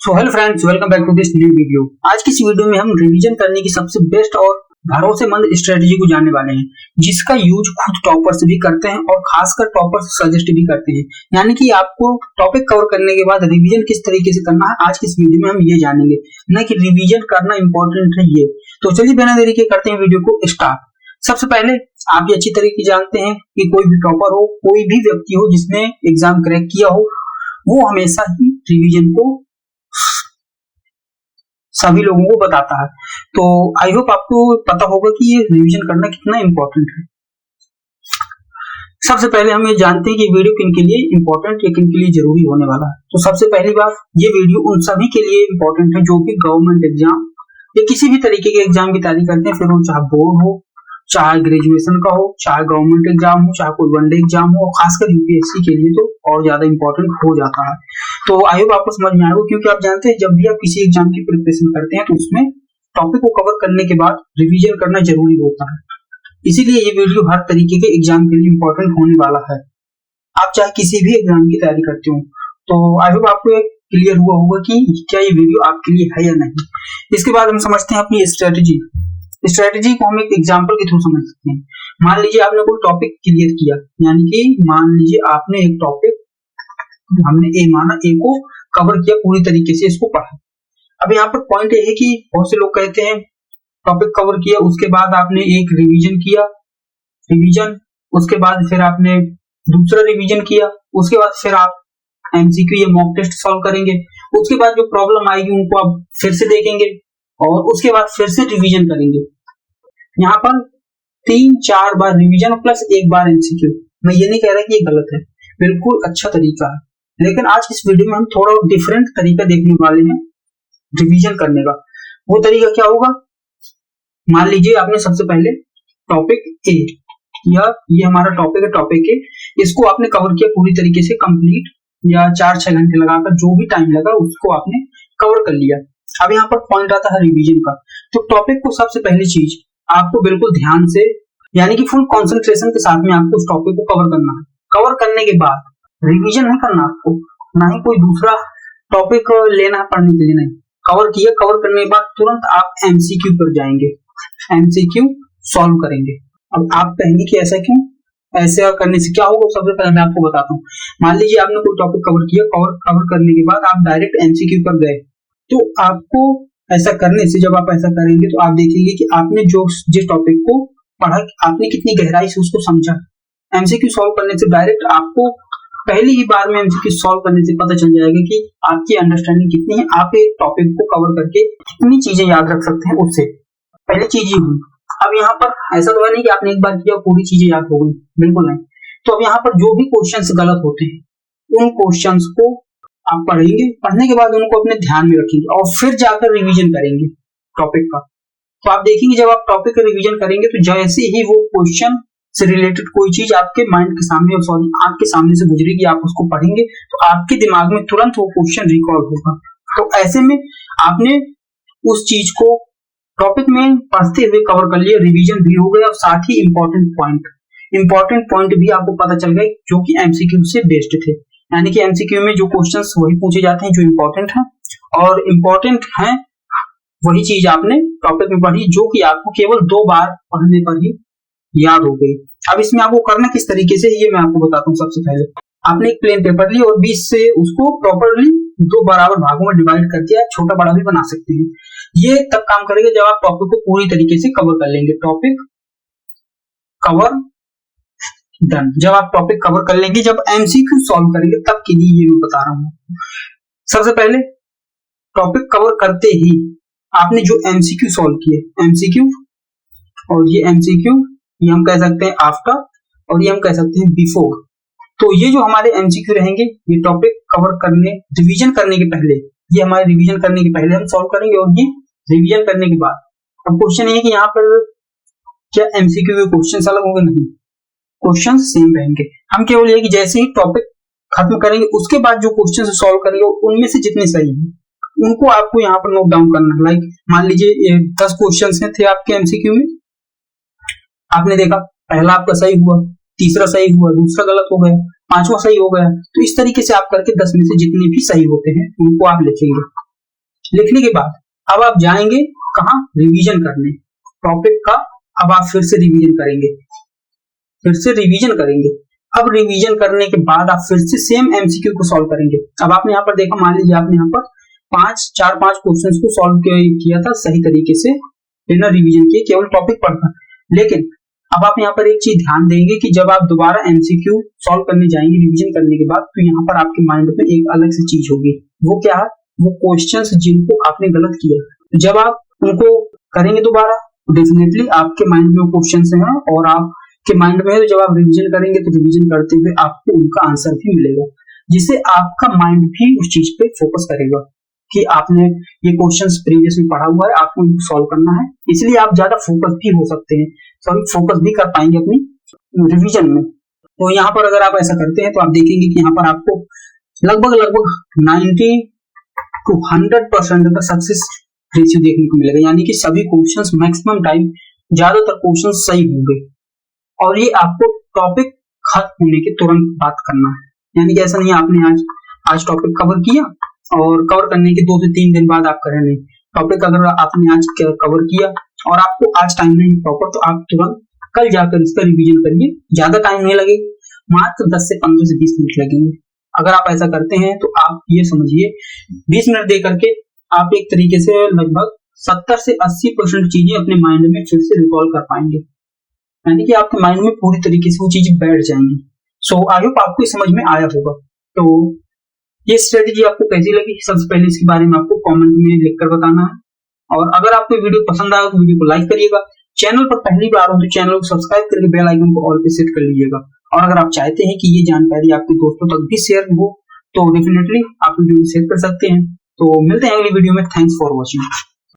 So hello friends, welcome back to this new video. आज की इस वीडियो में हम रिवीजन करने की सबसे बेस्ट और भरोसेमंद स्ट्रेटजी को जानने वाले हैं, जिसका यूज खुद टॉपर्स भी करते हैं और खासकर टॉपर्स सजेस्ट भी करते हैं। यानी कि आपको टॉपिक कवर करने के बाद रिवीजन किस तरीके से करना है, आज की इस वीडियो में हम ये जानेंगे, न कि रिवीजन करना इंपॉर्टेंट है ये। तो चलिए बिना देरी के करते हैं वीडियो को स्टार्ट। सबसे पहले आप ये अच्छी तरीके जानते हैं कि कोई भी टॉपर हो, कोई भी व्यक्ति हो जिसने एग्जाम क्रैक किया हो, वो हमेशा ही रिवीजन को सभी लोगों को बताता है। तो आई होप आपको पता होगा कि ये रिवीजन करना कितना इंपॉर्टेंट है। सबसे पहले हम ये जानते हैं कि वीडियो किन के लिए इंपॉर्टेंट या किन के लिए जरूरी होने वाला है। तो सबसे पहली बात, ये वीडियो उन सभी के लिए इंपॉर्टेंट है जो कि गवर्नमेंट एग्जाम या किसी भी तरीके के एग्जाम की तैयारी करते हैं, फिर वो चाहे बोर्ड हो, चाहे ग्रेजुएशन का हो, चाहे गवर्नमेंट एग्जाम हो, चाहे कोई वनडे एग्जाम हो, खासकर यूपीएससी के लिए तो और ज्यादा इंपॉर्टेंट हो जाता है। तो आई होप आपको समझ में आएगा, क्योंकि आप जानते हैं जब भी आप किसी एग्जाम की प्रिपरेशन करते हैं तो उसमें टॉपिक को कवर करने के बाद रिवीजन करना जरूरी होता है। इसीलिए ये वीडियो हर तरीके के एग्जाम के लिए इंपॉर्टेंट होने वाला है, आप चाहे किसी भी एग्जाम की तैयारी करते हो। तो आई होप आपको क्लियर हुआ होगा कि क्या ये वीडियो आपके लिए है या नहीं। इसके बाद हम समझते हैं अपनी स्ट्रेटेजी को हम एक एग्जांपल के थ्रू समझ सकते हैं। मान लीजिए आपने कोई टॉपिक क्लियर किया, यानी कि मान लीजिए आपने एक टॉपिक, हमने ए माना, ए को कवर किया पूरी तरीके से, इसको पढ़ा। अब यहाँ पर पॉइंट ये है कि बहुत से लोग कहते हैं टॉपिक कवर किया, उसके बाद आपने एक रिवीजन किया, उसके बाद फिर आपने दूसरा रिवीजन किया, उसके बाद फिर आप एमसीक्यू या मॉक टेस्ट सॉल्व करेंगे, उसके बाद जो प्रॉब्लम आएगी उनको आप फिर से देखेंगे और उसके बाद फिर से रिवीजन करेंगे। यहाँ पर 3-4 बार रिवीजन प्लस 1 बार एमसीक्यू। मैं ये नहीं कह रहा कि ये गलत है, बिल्कुल अच्छा तरीका है, लेकिन आज इस वीडियो में हम थोड़ा डिफरेंट तरीका देखने वाले हैं रिवीजन करने का। वो तरीका क्या होगा, मान लीजिए आपने सबसे पहले टॉपिक ए, या ये हमारा टॉपिक है, टॉपिक ए, इसको आपने कवर किया पूरी तरीके से कंप्लीट, या 4-6 घंटे लगाकर जो भी टाइम लगा उसको आपने कवर कर लिया। अब यहाँ पर पॉइंट आता है रिवीजन का। तो टॉपिक को सबसे पहली चीज आपको बिल्कुल ध्यान से, यानी कि फुल कंसंट्रेशन के साथ में आपको उस टॉपिक को कवर करना है। कवर करने के बाद रिवीजन नहीं करना आपको, ना ही कोई दूसरा टॉपिक लेना है पढ़ने के लिए, नहीं। कवर किया, कवर करने के बाद तुरंत आप एमसीक्यू पर जाएंगे, एमसीक्यू सॉल्व करेंगे। अब आप कहेंगे कि ऐसा क्यों, ऐसा करने से क्या होगा? सबसे पहले मैं आपको बताता हूँ। मान लीजिए आपने कोई टॉपिक कवर किया, कवर करने के बाद आप डायरेक्ट एमसीक्यू पर गए, तो आपको ऐसा करने से, जब आप ऐसा करेंगे तो आप देखेंगे कि आपने जिस टॉपिक को पढ़ा, आपने कितनी गहराई से उसको समझा। एमसीक्यू सॉल्व करने से डायरेक्ट आपको पहली ही बार में एमसीक्यू सॉल्व करने से पता चल जाएगा कि आपकी अंडरस्टैंडिंग कितनी है, आप एक टॉपिक को कवर करके कितनी चीजें याद रख सकते हैं उससे। पहली चीज ये हुई। अब यहाँ पर ऐसा तो है नहीं कि आपने एक बार किया पूरी चीजें याद हो गई, बिल्कुल नहीं। तो अब यहाँ पर जो भी क्वेश्चंस गलत होते हैं उन क्वेश्चंस को आप पढ़ेंगे, पढ़ने के बाद उनको अपने ध्यान में रखेंगे और फिर जाकर रिवीजन करेंगे टॉपिक का। तो आप देखेंगे जब आप टॉपिक का रिवीजन करेंगे तो जैसे ही वो क्वेश्चन से रिलेटेड कोई चीज आपके माइंड के सामने, सॉरी आंख के सामने से गुजरेगी, आप उसको पढ़ेंगे तो आपके दिमाग में तुरंत वो क्वेश्चन रिकॉल होगा। तो ऐसे में आपने उस चीज को टॉपिक में पढ़ते हुए कवर कर लिया, रिवीजन भी हो गया और साथ ही इंपॉर्टेंट पॉइंट भी आपको पता चल गए जो कि एमसीक्यू से बेस्ड थे। यानी कि एमसीक्यू में जो क्वेश्चंस वही पूछे जाते हैं जो इंपॉर्टेंट है, और इंपॉर्टेंट है वही चीज आपने टॉपिक में पढ़ी जो कि आपको केवल 2 बार पढ़ने पर ही याद हो गई। अब इसमें आपको करना किस तरीके से, ये मैं आपको बताता हूँ। सबसे पहले आपने एक प्लेन पेपर लिया और बीच से उसको प्रॉपरली 2 बराबर भागों में डिवाइड करके आप छोटा बड़ा भी बना सकते हैं। ये तब काम करेगा जब आप टॉपिक को पूरी तरीके से कवर कर लेंगे। Topic cover done. जब आप टॉपिक कवर कर लेंगे, जब एमसीक्यू सॉल्व करेंगे तब के लिए ये मैं बता रहा हूँ। सबसे पहले टॉपिक कवर करते ही आपने जो एमसीक्यू सॉल्व किए, एमसीक्यू और ये एमसीक्यू, ये हम कह सकते हैं आफ्टर और ये हम कह सकते हैं बिफोर। तो ये जो हमारे एमसीक्यू रहेंगे ये टॉपिक कवर करने, रिवीजन करने के पहले, ये हमारे रिवीजन करने के पहले हम सॉल्व करेंगे और ये रिवीजन करने के बाद। अब क्वेश्चन ये है कि यहाँ पर क्या एमसीक्यू के क्वेश्चन अलग होंगे? नहीं, क्वेश्चन सेम रहेंगे। हम केवल ये कि जैसे ही टॉपिक खत्म करेंगे उसके बाद जो क्वेश्चन सॉल्व करेंगे उनमें से जितने सही हैं उनको आपको यहाँ पर नोट डाउन करना है। लाइक मान लीजिए 10 क्वेश्चन थे आपके एमसीक्यू में, आपने देखा पहला आपका सही हुआ, तीसरा सही हुआ, दूसरा गलत हो गया, पांचवा सही हो गया। तो इस तरीके से आप करके 10 में से जितने भी सही होते हैं उनको आप लिखेंगे। लिखने के बाद अब आप जाएंगे कहाँ, रिवीजन करने टॉपिक का। अब आप फिर से रिवीजन करेंगे। अब रिवीजन करने के बाद आप फिर से सेम एमसीक्यू को सॉल्व करेंगे। अब आपने यहाँ पर देखा, मान लीजिए आपने यहाँ पर 5 क्वेश्चंस को सॉल्व किया था सही तरीके से, बिना रिवीजन किए, केवल टॉपिक पढ़कर। लेकिन अब आप यहाँ पर एक चीज ध्यान देंगे कि जब आप दोबारा एमसीक्यू सॉल्व करने जाएंगे रिवीजन करने के बाद, तो यहाँ पर आपके माइंड में एक अलग सी चीज होगी। वो क्या है? वो क्वेश्चंस जिनको आपने गलत किया, जब आप उनको करेंगे दोबारा, डेफिनेटली आपके माइंड में वो क्वेश्चंस हैं और आपके माइंड में, जब आप रिवीजन करेंगे तो रिवीजन करते हुए आपको उनका आंसर भी मिलेगा, जिससे आपका माइंड भी उस चीज पे फोकस करेगा कि आपने ये क्वेश्चंस प्रीवियस में पढ़ा हुआ है, आपको इनको सॉल्व करना है। इसलिए आप ज्यादा फोकस भी हो सकते हैं, फोकस भी कर पाएंगे अपनी रिवीजन में। तो यहाँ पर अगर आप ऐसा करते हैं तो आप देखेंगे कि यहाँ पर आपको लगभग 90 to 100% का सक्सेस रेशियो देखने को मिलेगा, यानी कि सभी क्वेश्चंस मैक्सिमम टाइम, ज्यादातर क्वेश्चंस सही होंगे। और ये आपको टॉपिक खत्म होने के तुरंत बात करना है, यानी कि ऐसा नहीं आपने आज टॉपिक कवर किया और कवर करने के 2 से 3 दिन बाद आप करें, नहीं। टॉपिक अगर आपने आज कवर किया और आपको आज टाइम नहीं प्रॉपर, तो आप तुरंत कल जाकर इसका रिवीजन करिए। ज्यादा टाइम नहीं लगेगा, मात्र 10 से 15 से 20 मिनट लगेंगे। अगर आप ऐसा करते हैं तो आप ये समझिए 20 मिनट दे करके आप एक तरीके से लगभग 70 से 80% चीजें अपने माइंड में फिर से रिकॉल कर पाएंगे, यानी कि आपके माइंड में पूरी तरीके से वो चीजें बैठ जाएंगी। सो आई होप आपको समझ में आया होगा। तो ये स्ट्रेटेजी आपको कैसी लगी, सबसे पहले इसके बारे में आपको कमेंट में लिखकर बताना है। और अगर आपको वीडियो पसंद आया तो वीडियो को लाइक करिएगा। चैनल पर पहली बार हो तो चैनल को सब्सक्राइब करके बेल आइकन को ऑल पे सेट कर लीजिएगा। और अगर आप चाहते हैं कि ये जानकारी आपके दोस्तों तक भी शेयर हो तो डेफिनेटली आप वीडियो को शेयर कर सकते हैं। तो मिलते हैं अगली वीडियो में। Thanks for watching.